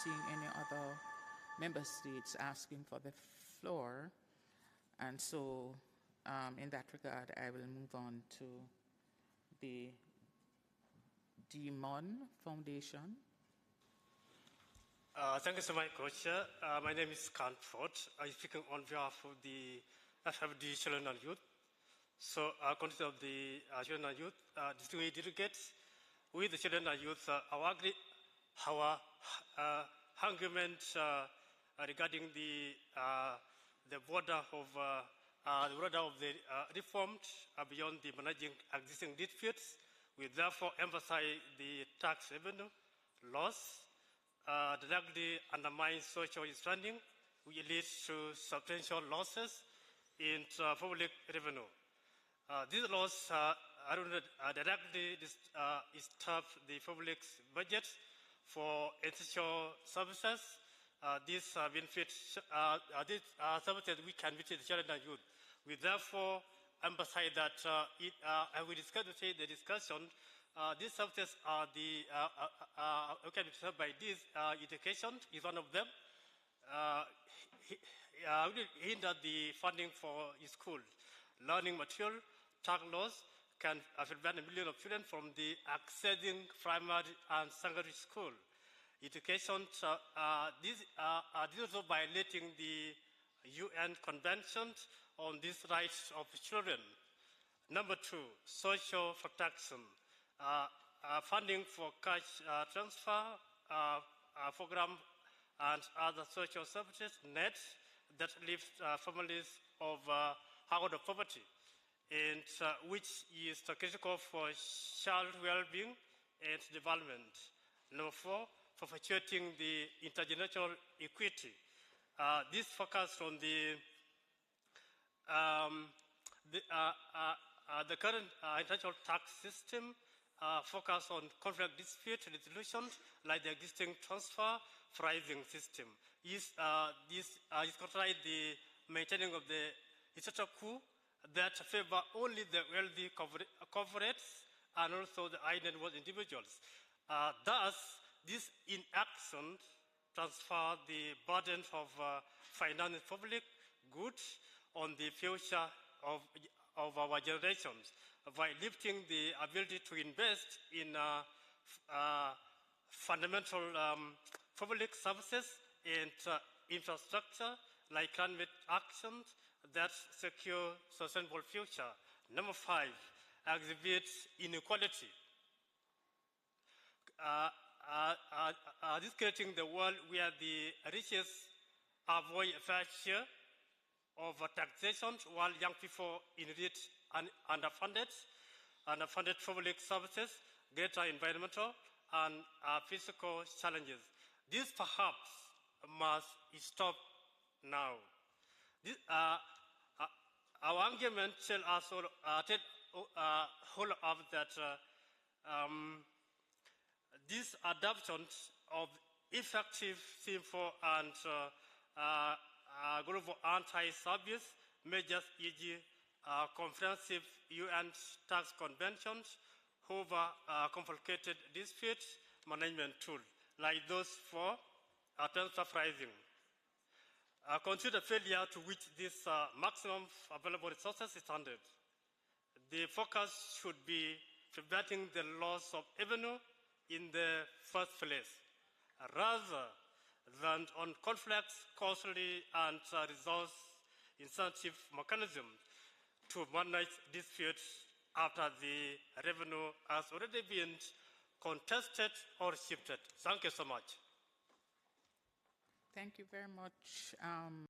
seeing any other member states asking for the floor. And so in that regard, I will move on to the DMON Foundation. Thank you so much, Coach. My name is Kant Ford. I'm speaking on behalf of the FFD Children and Youth. So, content of the Children and Youth, distinguished delegates, with the Children and Youth, our argument regarding the border of the reformed beyond the managing existing disputes. We therefore emphasize the tax revenue loss directly undermines social standing, which leads to substantial losses in public revenue. These losses directly disturb the public's budget for essential services. These benefits, these services we can visit the children and youth. We therefore emphasize that as we discussed the discussion, these services are can be served by this. Education is one of them. Hinder the funding for school. Learning material, tax laws can prevent a million of children from the accessing primary and secondary school. Education, this is also violating the UN Convention on these rights of children. Number two, social protection. Funding for cash transfer program and other social services net that lift families of out of poverty, and which is critical for child well-being and development. Number four, perpetuating the intergenerational equity. This focus on the current international tax system focus on conflict dispute resolution, like the existing transfer pricing system. This contrary the maintaining of the status quo that favor only the wealthy corporates and also the high net worth individuals. Thus, this inaction transfer the burden of financing public goods on the future of our generations by lifting the ability to invest in fundamental public services and infrastructure like climate actions that secure sustainable future. Number five, exhibits inequality. This creating the world where the richest avoid a fair share of taxation while young people in rich and underfunded public services, greater environmental and physical challenges. This perhaps must stop now. This, our argument shall also hold up that this adoption of effective, simple, and global anti-abuse measures, e.g., comprehensive UN tax conventions over complicated dispute management tools, like those for transfer pricing. Consider failure to which this maximum available resources is standard. The focus should be preventing the loss of revenue in the first place, rather than on conflicts, costly and resource incentive mechanisms to manage disputes after the revenue has already been contested or shifted. Thank you so much. Thank you very much.